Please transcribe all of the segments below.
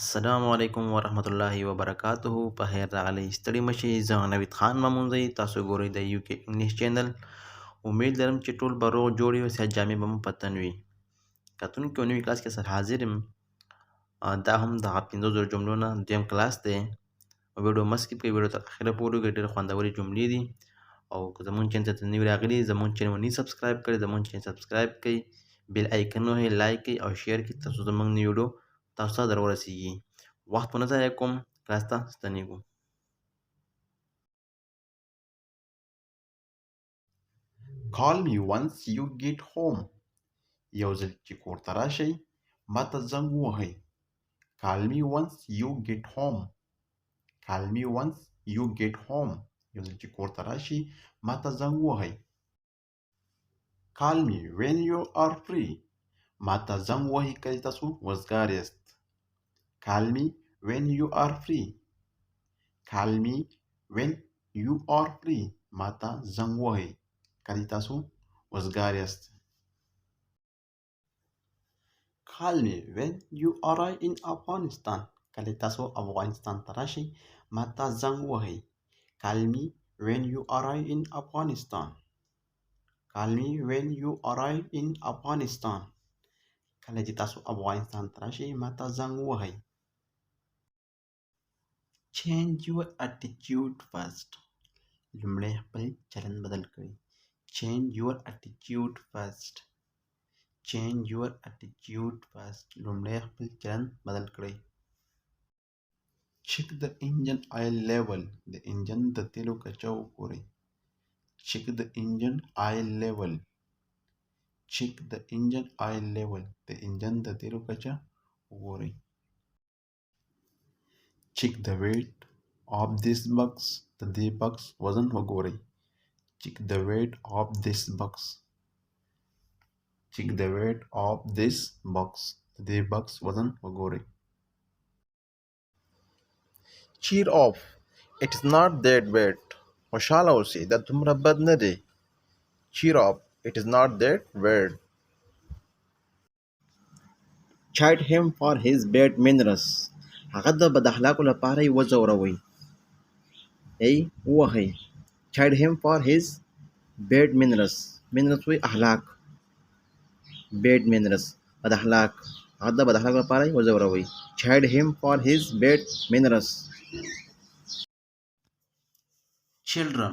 السلام علیکم ورحمت الله وبرکاتہ. په خیر راغلی ستړي مشي. زه نوید خان مامونځی، تاسو ګورئ د یو کې انګلیش چینل. امید لرم چې ټول به روغ جوړ وي او صحت جامې به مو په تن وي. کتونکي په نوي کلاس کې سره حاضر یم. دا هم د 50,000 جملو نه دویم کلاس دی. ویډیو مه سکیپ کړئ، ویډیو تر اخره پورې وګورئ، ډېرې خوندورې جملې دي. او که زمونږ چینل ته نوي راغلي، زمونږ چینل مو نه سبسکرایب کړی، زمونږ چینل سبسکرایب کړئ، بیل آیکن وهئ، لایک کړئ او شیر کړئ تر څو زمونږ نوي ویډیو تاسو ته در ورسیږي. وخت ونه ضایع کوم، کلاس ته ستنېږو. Call me once you get home. یو ځل چې کور ته راشئ ما ته زنګ ووهئ. Call me once you get home. Call me once you get home. یو ځل چې کور ته راشئ ما ته زنګ ووهئ. Call me when you are free. ما ته زنګ ووهئ کله تاسو وزګار یاست. Call me when you are free. Call me when you are free. ما ته زنګ ووهئ کله تاسو وزګار یاست. Call me when you arrive in Afghanistan. کله تاسو افغانستان ته راشئ ما ته زنګ ووهئ. Call me when you arrive in Afghanistan. Call me when you arrive in Afghanistan. کله چې تاسو افغانستان ته راشئ ما ته زنګ ووهئ. Change your attitude first. لومړی خپل چلند بدل کړئ. Change your attitude first. Change your attitude first. لومړی خپل چلند بدل کړئ. Check the engine oil level. د انجن د تیلو کچه وګورئ. Check the engine oil level. Check the engine oil level. د انجن د تیلو کچه وګورئ. Check the weight of this box. د دې بکس وزن وګورئ. Check the weight of this box. Check the weight of this box. د دې بکس وزن وګورئ. Cheer up. It's not that bad. خوشحاله اوسئ، دا دومره بد نه دی. Cheer up. It is not that bad. Chide him for his bad manners. هغه د بد اخلاقو لپاره یې وځوروئ. ووهئ. Chide him for his bad manners. manners وایي اخلاق. bad manners بد اخلاق. هغه د بد اخلاقو لپاره یې وځوروئ. Chide him for his bad manners. Children,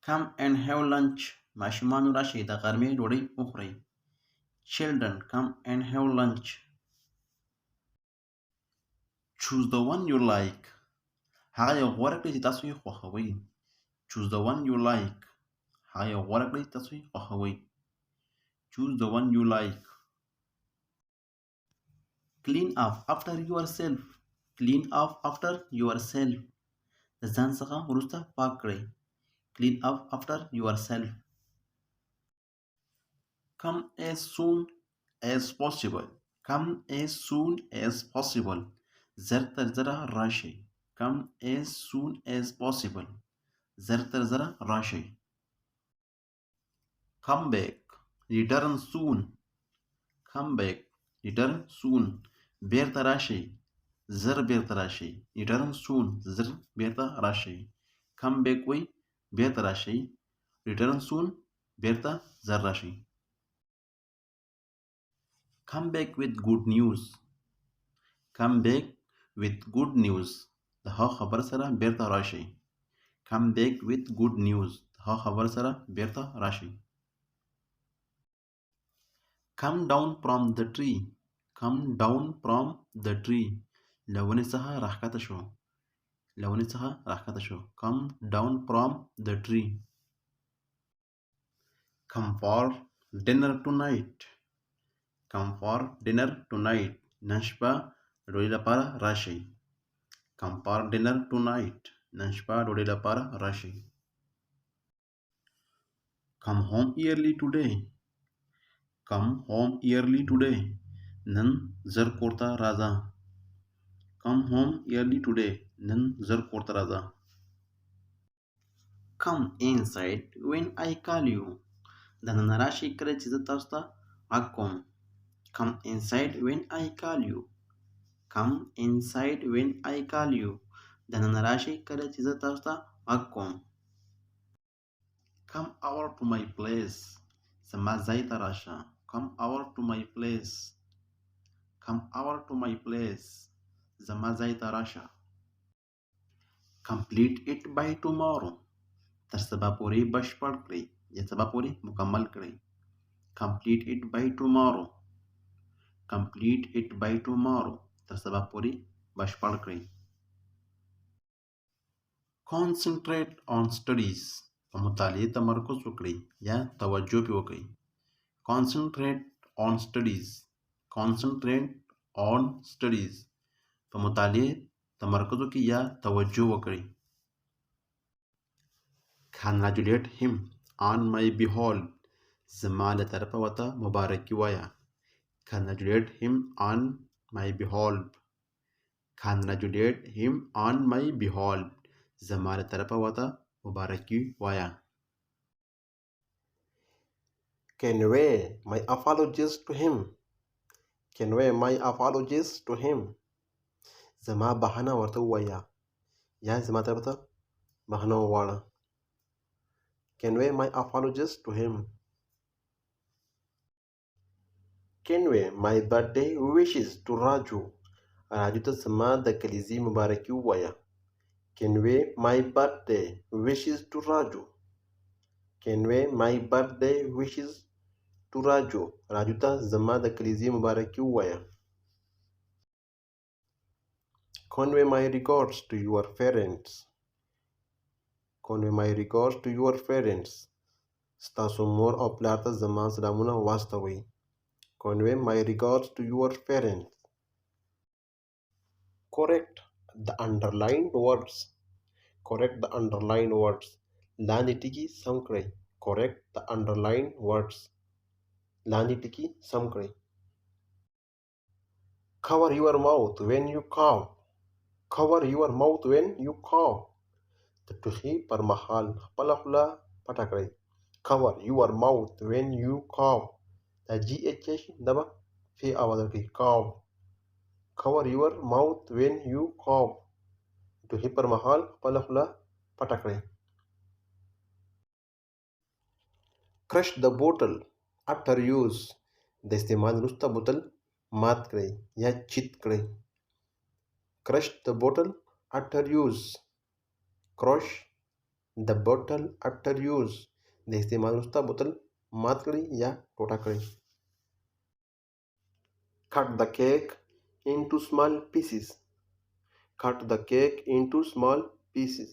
come and have lunch. ماشومانو راشئ د غرمې ډوډۍ وخورئ. Children, come and have lunch. Choose the one you like. هغه یو غوره کړئ چې تاسو یې خوښوئ. Choose the one you like. هغه یو غوره کړئ چې تاسو یې خوښوئ. Choose the one you like. Clean up after yourself. Clean up after yourself. د ځان څخه وروسته پاک کړئ. Clean up after yourself. Come as soon as possible. Come as soon as possible. زر تر زره راشئ. Come as soon as possible. زر تر زره راشئ. Come back. Return soon. Come back. Return soon. بیرته راشئ. زر بیرته راشئ. Return soon. زر بیرته راشئ. Come back وایي بیرته راشئ. Return soon. بیرته زر راشئ. Come back with good news. Come back with good news. د ښه خبر سره بیرته راشئ. Come back with good news. د ښه خبر سره بیرته راشئ. Come down from the tree. Come down from the tree. له ونې څخه راښکته شو. له ونې څخه راښکته شو. Come down from the tree. Come for dinner tonight. Come for dinner tonight. نن شپه ډوډۍ لپاره راشئ. Come for dinner tonight. نن شپه ډوډۍ لپاره راشئ. Come home early today. Come home early today. نن زر کور ته راځه. Come home early today. نن زر کور ته راځه. Come inside when I call you. دننه راشئ کله چې زه تاسو ته غږ کوم. Come inside when I call you. come inside when I call you دننه راشئ کله چې زه تاسو ته غږ کوم. come over to my place زما ځای ته راشه. come over to my place come over to my place زما ځای ته راشه. complete it by tomorrow تر سبا پورې بشپړ کړئ یا سبا پورې مکمل کړئ. complete it by tomorrow complete it by tomorrow تر سبا پورې بشپړ کړئ. concentrate on studies په مطالعې تمرکز وکړئ یا توجه پې وکړئ. concentrate on studies concentrate on studies په مطالعې تمرکز وکړئ یا توجه وکړئ. congratulate him on my behalf زما له طرفه ورته مبارکي وایه. congratulate him on my behalf congratulate him on my behalf زما له طرفه ورته مبارکي وایه. convey my apologies to him convey my apologies to him زما بخښنه ورته ووایه یا زما طرف ته بخښنه وغواړه. convey my apologies to him convey my birthday wishes to Raju راجو ته زما د کلیزې مبارکي ووایه. convey my birthday wishes to Raju convey my birthday wishes to Raju راجو ته زما د کلیزې مبارکي ووایه. convey my regards to your parents convey my regards to your parents ستاسو مور او پلار ته زما سلامونه واستوئ. convey my regards to your parents. correct the underlined words correct the underlined words لاندې ټکي سم کړئ. correct the underlined words لاندې ټکي سم کړئ. cover your mouth when you cough cover your mouth when you cough د ټوخي پر مهال خپله خوله پټه کړئ. cover your mouth when you cough دا جی ایچ دا به فی اواز ورکوي. cough cover your mouth when you cough ټوخي پر مهال خپله خوله پټه کړئ. crush the bottle after use د استعمال وروسته بوتل مات کړئ یا چیت کړئ. crush the bottle after use crush the bottle after use د استعمال وروسته بوتل مات کړئ یا ټوټه کړئ. cut the cake into small pieces cut the cake into small pieces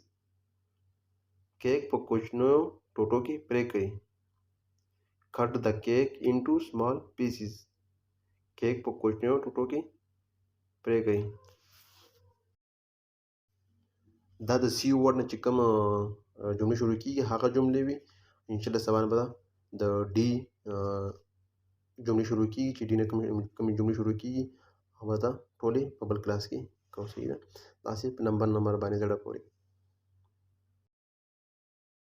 کیک په کوچنیو ټوټو کې پرې کړئ. cut the cake into small pieces کیک په کوچنیو ټوټو کې پرې کړئ. دا د سی ورډ نه چې کوم جملې شروع کیږي هغه جملې وي. انشاءالله سبا به د ډي جملې شروع کیږي چې ډي نه کومې جملې شروع کیږي هغه به ټولې په بل کلاس کې کوو. صحیح ده. داسې په نمبر باندې زړه پورې